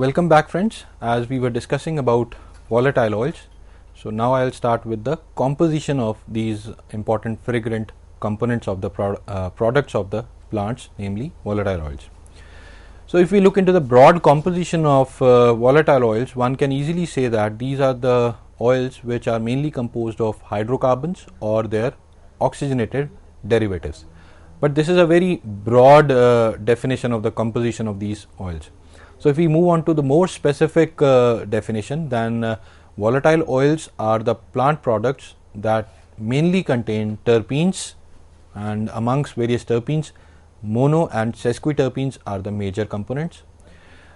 Welcome back, friends. As we were discussing about volatile oils, so now I'll start with the composition of these important fragrant components of the products of the plants, namely volatile oils. So if we look into the broad composition of volatile oils, one can easily say that these are the oils which are mainly composed of hydrocarbons or their oxygenated derivatives. But this is a very broad definition of the composition of these oils. So if we move on to the more specific definition, then volatile oils are the plant products that mainly contain terpenes, and amongst various terpenes, mono and sesquiterpenes are the major components.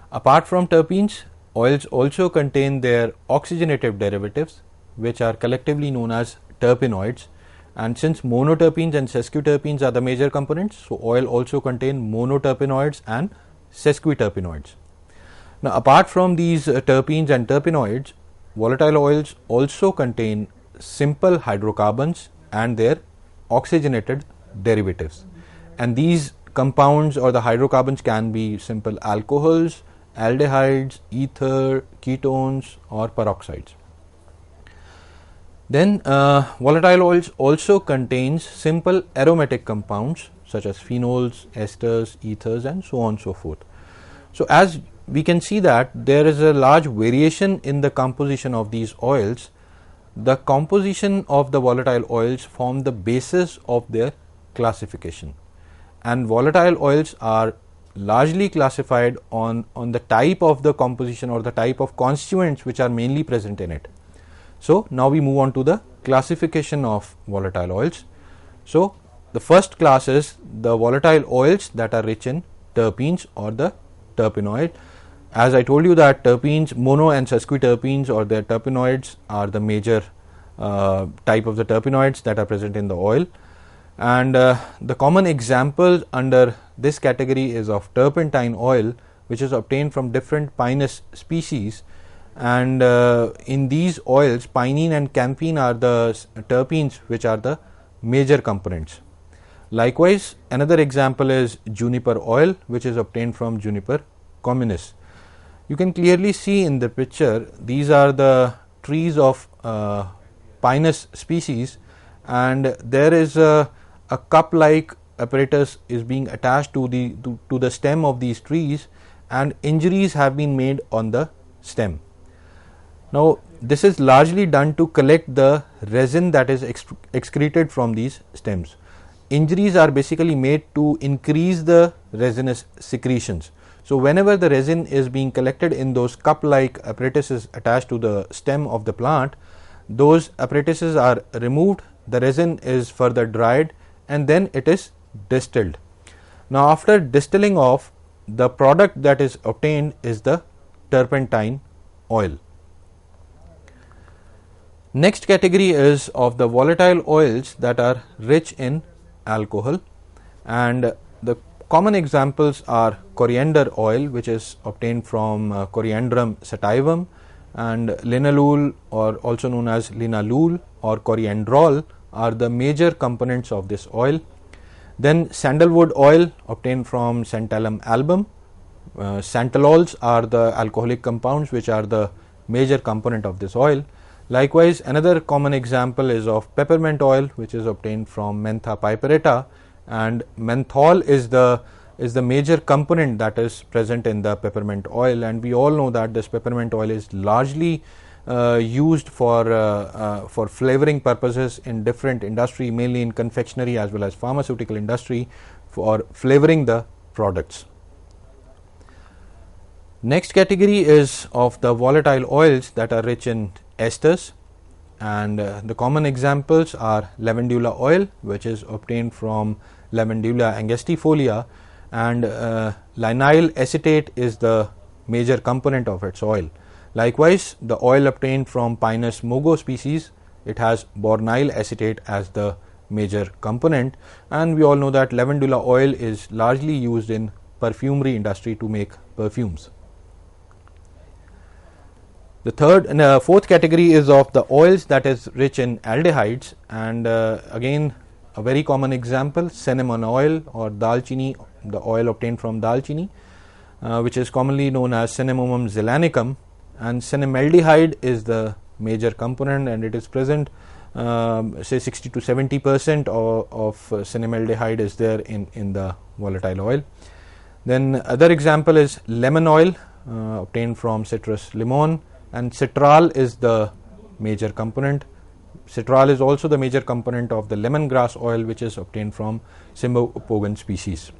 Apart from terpenes, oils also contain their oxygenative derivatives, which are collectively known as terpenoids. And since monoterpenes and sesquiterpenes are the major components, so oil also contain monoterpenoids and sesquiterpenoids. Now, apart from these terpenes and terpenoids, volatile oils also contain simple hydrocarbons and their oxygenated derivatives. And these compounds or the hydrocarbons can be simple alcohols, aldehydes, ether, ketones, or peroxides. Then volatile oils also contains simple aromatic compounds such as phenols, esters, ethers, and so on and so forth. So as we can see that there is a large variation in the composition of these oils. The composition of the volatile oils form the basis of their classification, and volatile oils are largely classified on the type of the composition or the type of constituents which are mainly present in it. So now we move on to the classification of volatile oils. So the first class is the volatile oils that are rich in terpenes or the terpenoid. As I told you that terpenes, mono and sesquiterpenes or their terpenoids are the major type of the terpenoids that are present in the oil. And the common example under this category is of turpentine oil, which is obtained from different pinus species. And in these oils, pinene and camphene are the terpenes which are the major components. Likewise, another example is juniper oil, which is obtained from Juniper communis. You can clearly see in the picture, these are the trees of pinus species, and there is a cup-like apparatus is being attached to the stem of these trees, and injuries have been made on the stem. Now, this is largely done to collect the resin that is excreted from these stems. Injuries are basically made to increase the resinous secretions. So whenever the resin is being collected in those cup-like apparatuses attached to the stem of the plant, those apparatuses are removed, the resin is further dried, and then it is distilled. Now after distilling off, the product that is obtained is the turpentine oil. Next category is of the volatile oils that are rich in alcohol, and the common examples are coriander oil, which is obtained from Coriandrum sativum, and linalool, or also known as linalool or coriandrol, are the major components of this oil. Then sandalwood oil obtained from Santalum album. Santalols are the alcoholic compounds which are the major component of this oil. Likewise, another common example is of peppermint oil, which is obtained from Mentha piperita, and menthol is the major component that is present in the peppermint oil, and we all know that this peppermint oil is largely used for flavoring purposes in different industry, mainly in confectionery as well as pharmaceutical industry, for flavoring the products. Next category is of the volatile oils that are rich in esters, and the common examples are lavandula oil, which is obtained from Lavandula angustifolia, and linyl acetate is the major component of its oil. Likewise, the oil obtained from Pinus mogo species, it has bornyl acetate as the major component, and we all know that lavandula oil is largely used in perfumery industry to make perfumes. The third and fourth category is of the oils that is rich in aldehydes, and again a very common example, cinnamon oil or dalchini, the oil obtained from dalchini, which is commonly known as Cinnamomum zeylanicum, and cinnamaldehyde is the major component, and it is present, say 60 to 70% of cinnamaldehyde is there in the volatile oil. Then other example is lemon oil, obtained from citrus limon, and citral is the major component. Citral is also the major component of the lemongrass oil, which is obtained from Cymbopogon species.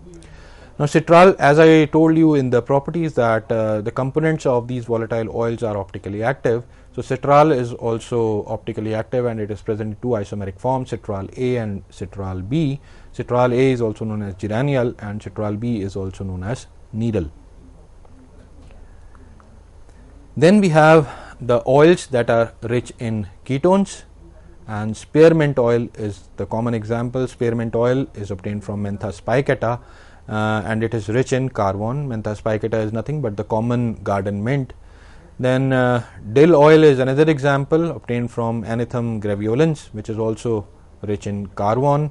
Now citral, as I told you in the properties, that the components of these volatile oils are optically active. So citral is also optically active, and it is present in two isomeric forms, citral A and citral B. Citral A is also known as geraniol, and citral B is also known as needle. Then we have the oils that are rich in ketones, and spearmint oil is the common example. Spearmint oil is obtained from Mentha spicata, and it is rich in carvone. Mentha spicata is nothing but the common garden mint. Then dill oil is another example, obtained from Anethum graveolens, which is also rich in carvone.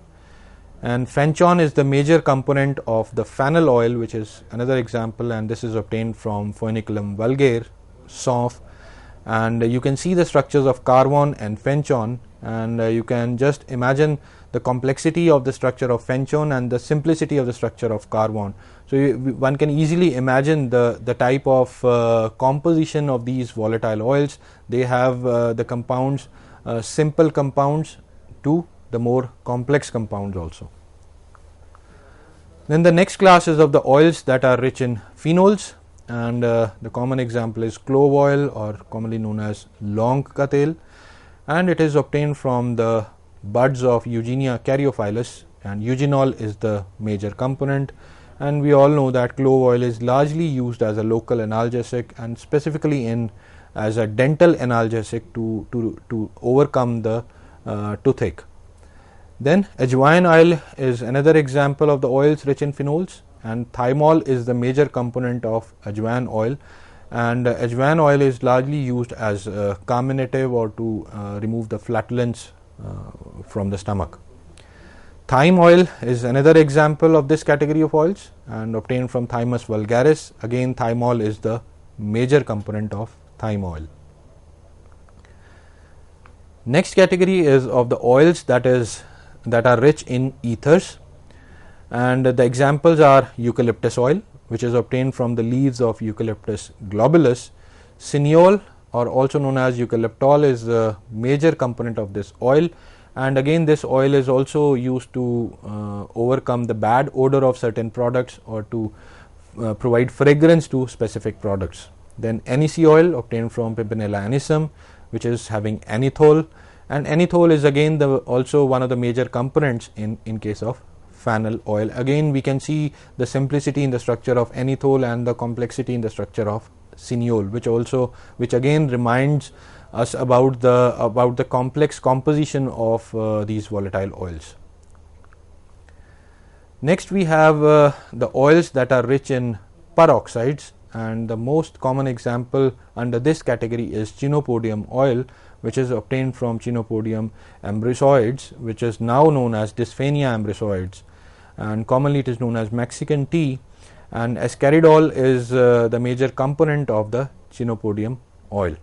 And fenchon is the major component of the fennel oil, which is another example, and this is obtained from Phoenicellum vulgare, Sonf. And you can see the structures of carvone and fenchon, and you can just imagine the complexity of the structure of fenchon and the simplicity of the structure of carvone. So one can easily imagine the type of composition of these volatile oils. They have the compounds, simple compounds to the more complex compounds also. Then the next class is of the oils that are rich in phenols, and the common example is clove oil, or commonly known as long cattail, and it is obtained from the buds of Eugenia caryophyllus, and eugenol is the major component. And we all know that clove oil is largely used as a local analgesic, and specifically as a dental analgesic to overcome the toothache. Then ajwain oil is another example of the oils rich in phenols, and thymol is the major component of ajwain oil, and ajwain oil is largely used as a carminative or to remove the flatulence from the stomach. Thyme oil is another example of this category of oils, and obtained from Thymus vulgaris. Again, thymol is the major component of thyme oil. Next category is of the oils that are rich in ethers, and the examples are eucalyptus oil, which is obtained from the leaves of Eucalyptus globulus. Cineole, or also known as eucalyptol, is the major component of this oil, and again this oil is also used to overcome the bad odor of certain products, or to provide fragrance to specific products. Then aniseed oil, obtained from Pimpinella anisum, which is having anethole, and anethole is again also one of the major components in case of fennel oil. Again we can see the simplicity in the structure of anethole and the complexity in the structure of cineole, which again reminds us about the complex composition of these volatile oils. Next we have the oils that are rich in peroxides, and the most common example under this category is Chenopodium oil, which is obtained from Chenopodium ambrosioides, which is now known as Dysphenia ambrosioides, and commonly it is known as Mexican tea. And ascaridol is the major component of the Chenopodium oil.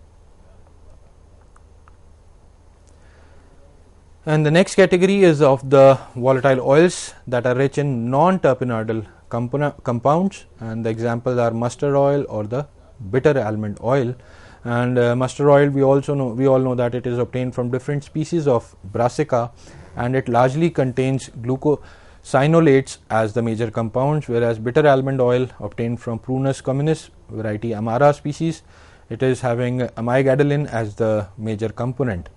And the next category is of the volatile oils that are rich in non-terpenoidal compounds, and the examples are mustard oil or the bitter almond oil. And mustard oil, we all know that it is obtained from different species of Brassica, and it largely contains glucosinolates as the major compounds, whereas bitter almond oil, obtained from Prunus communis variety Amara species, it is having amigadolin as the major component.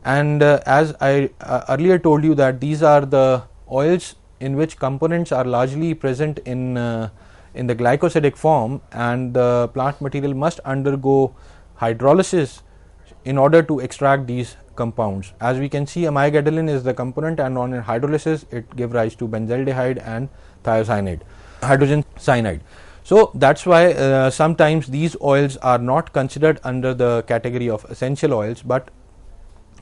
And as I earlier told you, that these are the oils in which components are largely present in the glycosidic form, and the plant material must undergo hydrolysis in order to extract these compounds. As we can see, amigadolin is the component, and on hydrolysis it gives rise to benzaldehyde and thiocyanide, hydrogen cyanide. So that's why sometimes these oils are not considered under the category of essential oils, but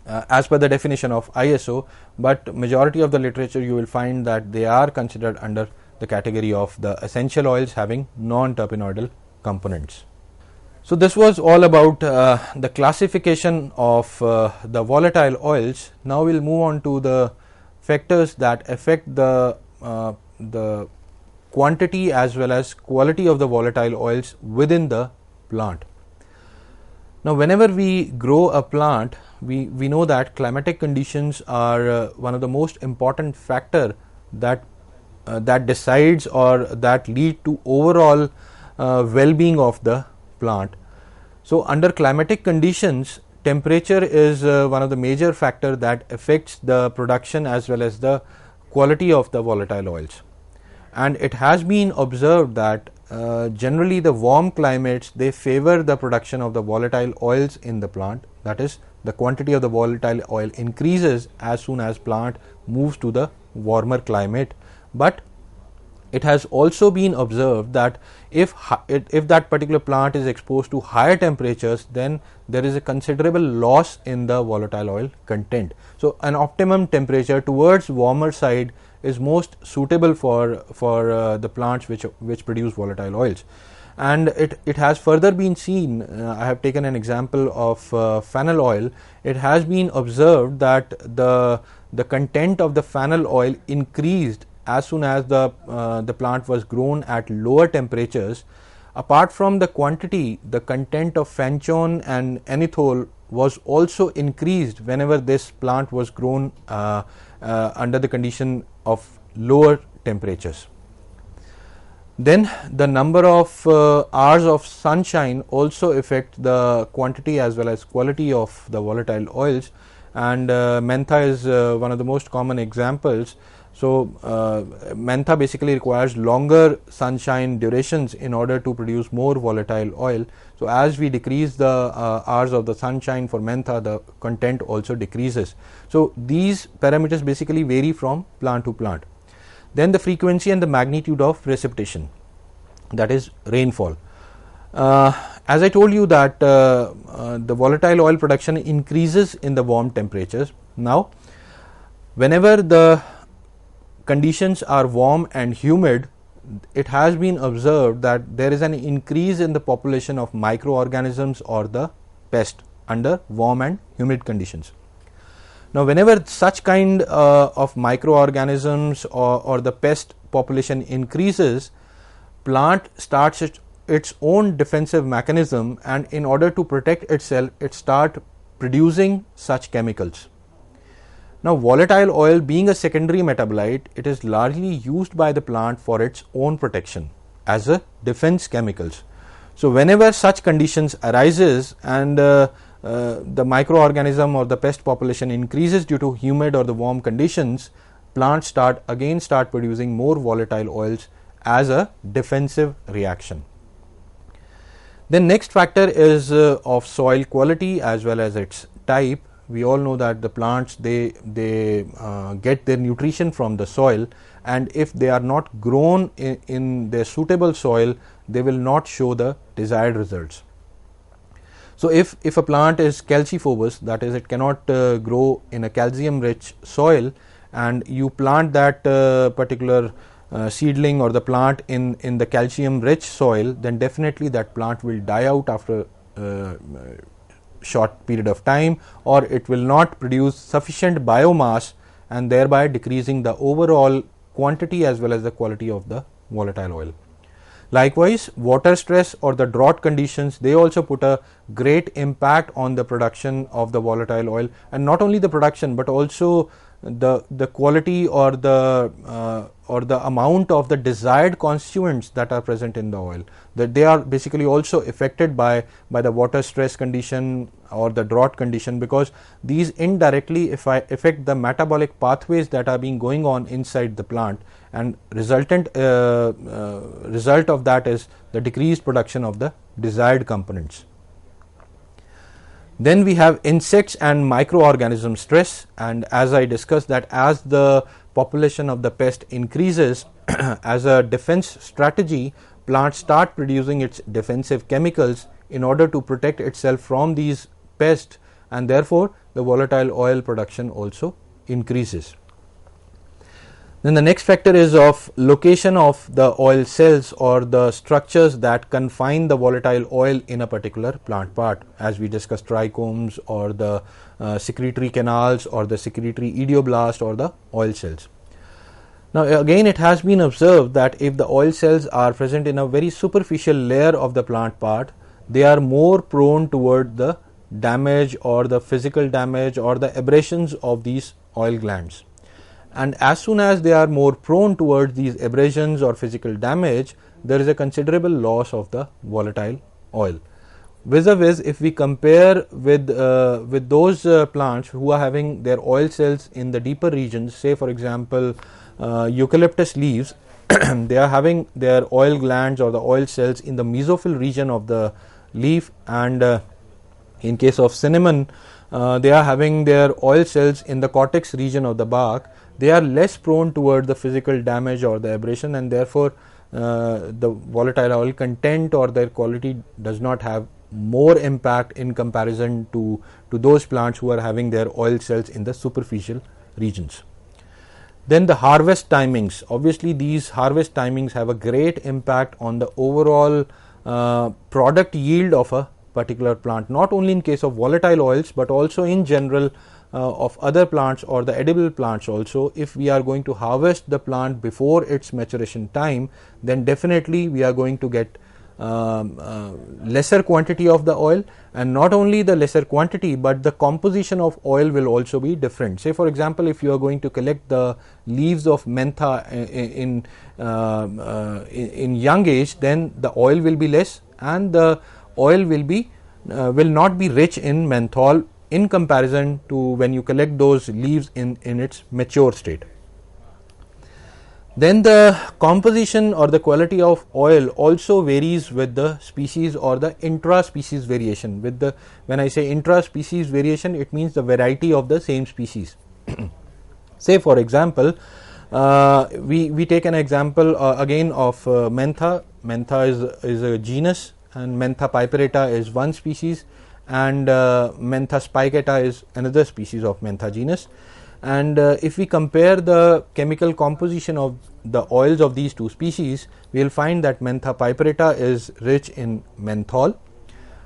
as per the definition of ISO, but majority of the literature you will find that they are considered under the category of the essential oils having non-terpenoidal components. So this was all about the classification of the volatile oils. Now we'll move on to the factors that affect the quantity as well as quality of the volatile oils within the plant. Now whenever we grow a plant, we know that climatic conditions are one of the most important factor that decides or that lead to overall well-being of the plant. So under climatic conditions, temperature is one of the major factor that affects the production as well as the quality of the volatile oils. And it has been observed that generally the warm climates, they favor the production of the volatile oils in the plant. That is, the quantity of the volatile oil increases as soon as plant moves to the warmer climate. But it has also been observed that if that particular plant is exposed to higher temperatures, then there is a considerable loss in the volatile oil content. So an optimum temperature towards warmer side is most suitable for the plants which produce volatile oils. And it has further been seen, I have taken an example of fennel oil. It has been observed that the content of the fennel oil increased as soon as the plant was grown at lower temperatures. Apart from the quantity, the content of fenchone and enithole was also increased whenever this plant was grown under the condition of lower temperatures. Then the number of hours of sunshine also affect the quantity as well as quality of the volatile oils, and mentha is one of the most common examples. So mentha basically requires longer sunshine durations in order to produce more volatile oil. So as we decrease the hours of the sunshine for mentha, the content also decreases. So these parameters basically vary from plant to plant. Then the frequency and the magnitude of precipitation, that is rainfall. As I told you that the volatile oil production increases in the warm temperatures. Now whenever the conditions are warm and humid, it has been observed that there is an increase in the population of microorganisms or the pest under warm and humid conditions. Now whenever such kind of microorganisms or the pest population increases, plant starts its own defensive mechanism, and in order to protect itself, it starts producing such chemicals. Now volatile oil, being a secondary metabolite, it is largely used by the plant for its own protection as a defense chemicals. So whenever such conditions arises and the microorganism or the pest population increases due to humid or the warm conditions, plants start producing more volatile oils as a defensive reaction. The next factor is of soil quality as well as its type. We all know that the plants they get their nutrition from the soil, and if they are not grown in their suitable soil, they will not show the desired results. So if a plant is calciphobous, that is, it cannot grow in a calcium rich soil, and you plant that particular seedling or the plant in the calcium rich soil, then definitely that plant will die out after short period of time, or it will not produce sufficient biomass, and thereby decreasing the overall quantity as well as the quality of the volatile oil. Likewise, water stress or the drought conditions, they also put a great impact on the production of the volatile oil, and not only the production but also the quality or the amount of the desired constituents that are present in the oil, that they are basically also affected by the water stress condition or the drought condition, because these indirectly affect the metabolic pathways that are being going on inside the plant, and result of that is the decreased production of the desired components. Then we have insects and microorganism stress, and as I discussed that as the population of the pest increases, as a defense strategy, plants start producing its defensive chemicals in order to protect itself from these pests, and therefore the volatile oil production also increases. Then the next factor is of location of the oil cells or the structures that confine the volatile oil in a particular plant part, as we discussed trichomes or the secretory canals or the secretory idioblast or the oil cells. Now again, it has been observed that if the oil cells are present in a very superficial layer of the plant part, they are more prone toward the damage or the physical damage or the abrasions of these oil glands. And as soon as they are more prone towards these abrasions or physical damage, there is a considerable loss of the volatile oil. Vis-a-vis, if we compare with those plants who are having their oil cells in the deeper regions, say for example eucalyptus leaves, they are having their oil glands or the oil cells in the mesophyll region of the leaf, and in case of cinnamon, they are having their oil cells in the cortex region of the bark. They are less prone toward the physical damage or the abrasion, and therefore the volatile oil content or their quality does not have more impact in comparison to those plants who are having their oil cells in the superficial regions. Then the harvest timings. Obviously, these harvest timings have a great impact on the overall product yield of a particular plant, not only in case of volatile oils but also in general of other plants or the edible plants also. If we are going to harvest the plant before its maturation time, then definitely we are going to get lesser quantity of the oil, and not only the lesser quantity but the composition of oil will also be different. Say for example, if you are going to collect the leaves of mentha in young age, then the oil will be less and the oil will not be rich in menthol in comparison to when you collect those leaves in its mature state. Then the composition or the quality of oil also varies with the species or the intra-species variation. When I say intra-species variation, it means the variety of the same species. Say for example, we take an example again of mentha. Mentha is a genus, and Mentha piperita is one species, and Mentha spicata is another species of Mentha genus. And if we compare the chemical composition of the oils of these two species, we will find that Mentha piperita is rich in menthol,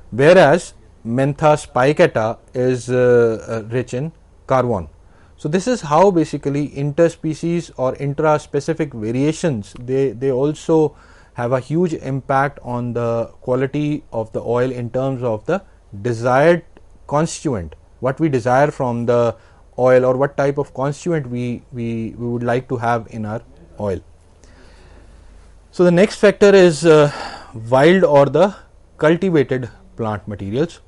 whereas Mentha spicata is rich in carvon. So this is how basically interspecies or intra-specific variations, they also have a huge impact on the quality of the oil in terms of the desired constituent, what we desire from the oil or what type of constituent we would like to have in our oil. So the next factor is wild or the cultivated plant materials,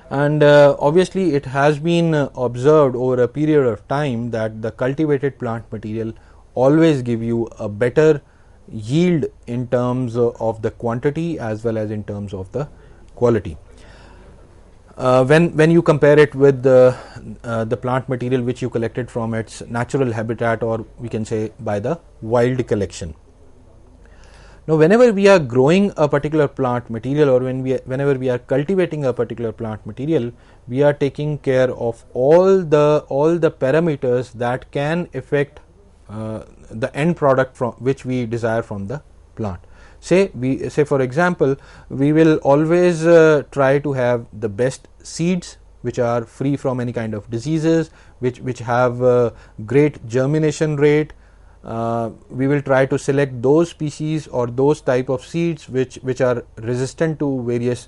and obviously it has been observed over a period of time that the cultivated plant material always give you a better yield in terms of the quantity as well as in terms of the quality. When you compare it with the plant material which you collected from its natural habitat, or we can say by the wild collection. Now whenever we are growing a particular plant material, or whenever we are cultivating a particular plant material, we are taking care of all the parameters that can affect the end product from which we desire from the plant. Say for example, we will always try to have the best seeds which are free from any kind of diseases, which have great germination rate. We will try to select those species or those type of seeds which are resistant to various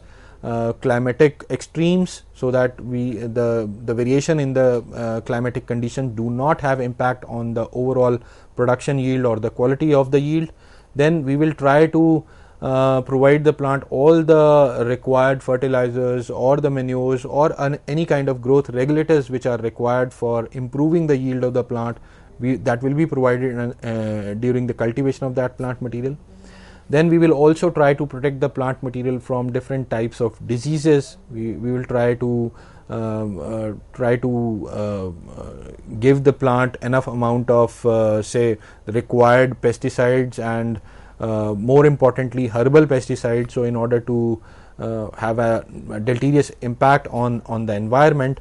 climatic extremes, so that the variation in the climatic conditions do not have impact on the overall production yield or the quality of the yield. Then we will try to provide the plant all the required fertilizers or the manures or any kind of growth regulators which are required for improving the yield of the plant. That will be provided during the cultivation of that plant material. Then we will also try to protect the plant material from different types of diseases. We will try to give the plant enough amount of say required pesticides and more importantly herbal pesticides, so in order to have a deleterious impact on the environment.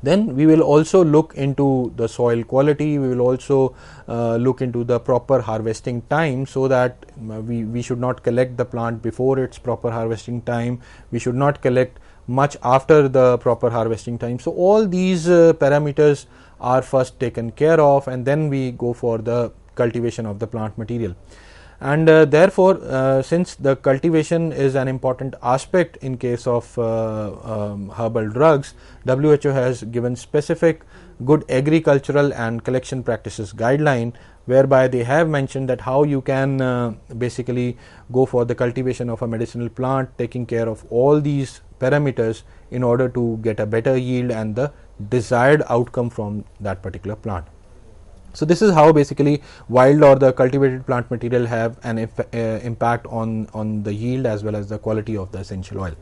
Then we will also look into the soil quality. We will also look into the proper harvesting time, so that we should not collect the plant before its proper harvesting time. We should not collect much after the proper harvesting time. So all these parameters are first taken care of, and then we go for the cultivation of the plant material. And therefore, since the cultivation is an important aspect in case of herbal drugs, WHO has given specific good agricultural and collection practices guideline, whereby they have mentioned that how you can basically go for the cultivation of a medicinal plant, taking care of all these parameters in order to get a better yield and the desired outcome from that particular plant. So this is how basically wild or the cultivated plant material have an impact on the yield as well as the quality of the essential oil.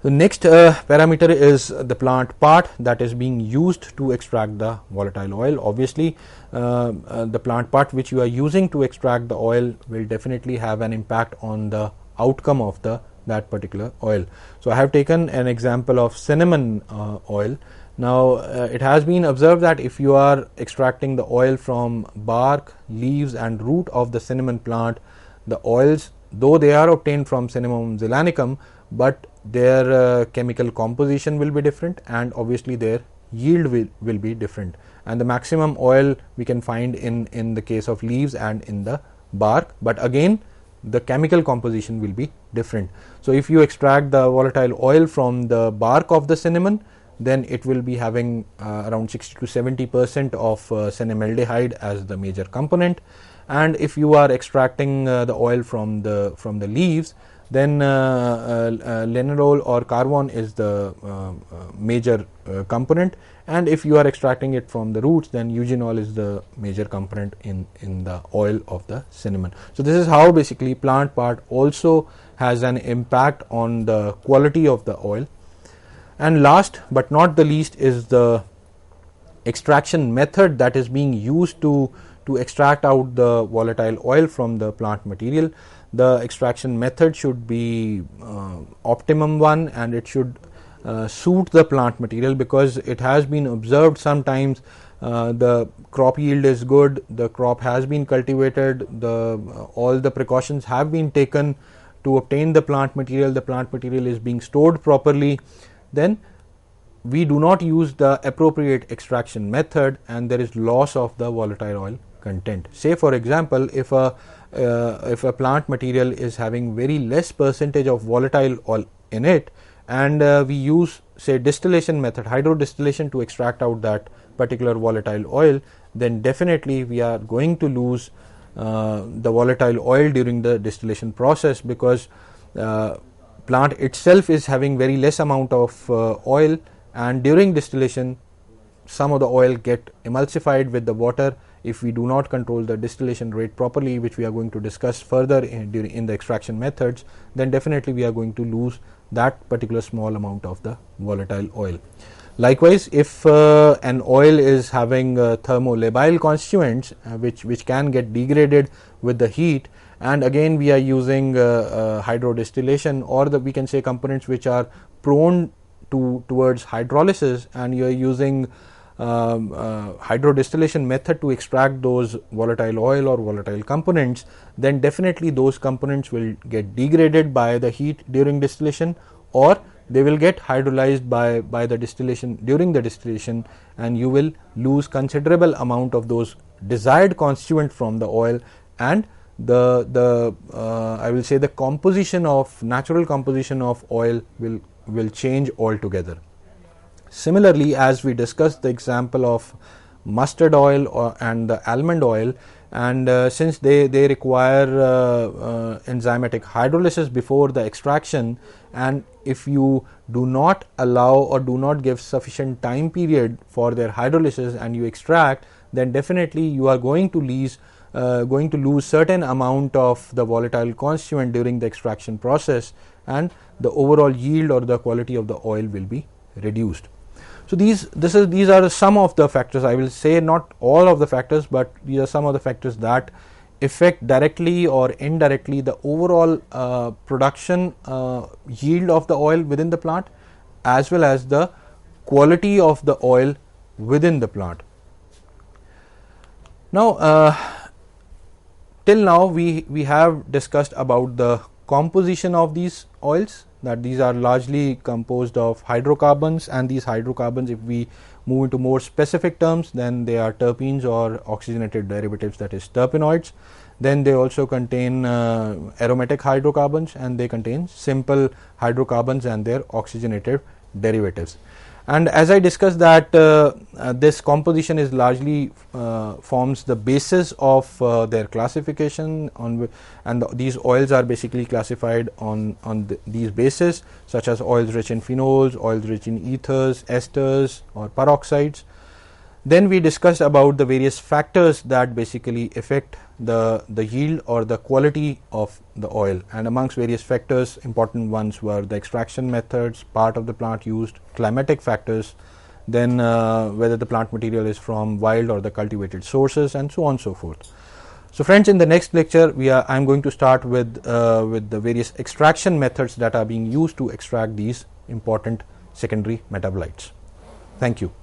The next parameter is the plant part that is being used to extract the volatile oil. Obviously, the plant part which you are using to extract the oil will definitely have an impact on the outcome of that particular oil. So I have taken an example of cinnamon oil. Now, it has been observed that if you are extracting the oil from bark, leaves and root of the cinnamon plant, the oils, though they are obtained from Cinnamomum zeylanicum, but their chemical composition will be different, and obviously their yield will be different. And the maximum oil we can find in the case of leaves and in the bark, but again the chemical composition will be different. So if you extract the volatile oil from the bark of the cinnamon, then it will be having around 60 to 70% of cinnamaldehyde as the major component. And if you are extracting the oil from the leaves, then linalool or carvone is the major component, and if you are extracting it from the roots, then eugenol is the major component in the oil of the cinnamon. So this is how basically plant part also has an impact on the quality of the oil. And last but not the least is the extraction method that is being used to extract out the volatile oil from the plant material. The extraction method should be optimum one, and it should suit the plant material, because it has been observed sometimes the crop yield is good, the crop has been cultivated, all the precautions have been taken to obtain the plant material is being stored properly, then we do not use the appropriate extraction method and there is loss of the volatile oil content. Say for example, if a plant material is having very less percentage of volatile oil in it, and we use say distillation method, hydrodistillation, to extract out that particular volatile oil, then definitely we are going to lose the volatile oil during the distillation process, because plant itself is having very less amount of oil, and during distillation some of the oil get emulsified with the water. If we do not control the distillation rate properly, which we are going to discuss further in the extraction methods, then definitely we are going to lose that particular small amount of the volatile oil. Likewise, if an oil is having thermolabile constituents which can get degraded with the heat, and again we are using hydrodistillation, or we can say components which are prone towards hydrolysis, and you are using hydrodistillation method to extract those volatile oil or volatile components, then definitely those components will get degraded by the heat during distillation, or they will get hydrolyzed by the distillation during the distillation, and you will lose considerable amount of those desired constituent from the oil, and the I will say the natural composition of oil will change altogether. Similarly, as we discussed the example of mustard oil and the almond oil, and since they require enzymatic hydrolysis before the extraction, and if you do not allow or do not give sufficient time period for their hydrolysis and you extract, then definitely you are going to lose certain amount of the volatile constituent during the extraction process, and the overall yield or the quality of the oil will be reduced. So these are some of the factors. I will say not all of the factors, but these are some of the factors that affect directly or indirectly the overall production yield of the oil within the plant, as well as the quality of the oil within the plant. Now, till now we have discussed about the composition of these oils, that these are largely composed of hydrocarbons, and these hydrocarbons, if we move into more specific terms, then they are terpenes or oxygenated derivatives, that is terpenoids. Then they also contain aromatic hydrocarbons, and they contain simple hydrocarbons and their oxygenated derivatives. And as I discussed that this composition is largely forms the basis of their classification and these oils are basically classified on these bases, such as oils rich in phenols, oils rich in ethers, esters or peroxides. Then we discussed about the various factors that basically affect the yield or the quality of the oil, and amongst various factors, important ones were the extraction methods, part of the plant used, climatic factors, then whether the plant material is from wild or the cultivated sources, and so on and so forth. So friends, in the next lecture I am going to start with the various extraction methods that are being used to extract these important secondary metabolites. Thank you.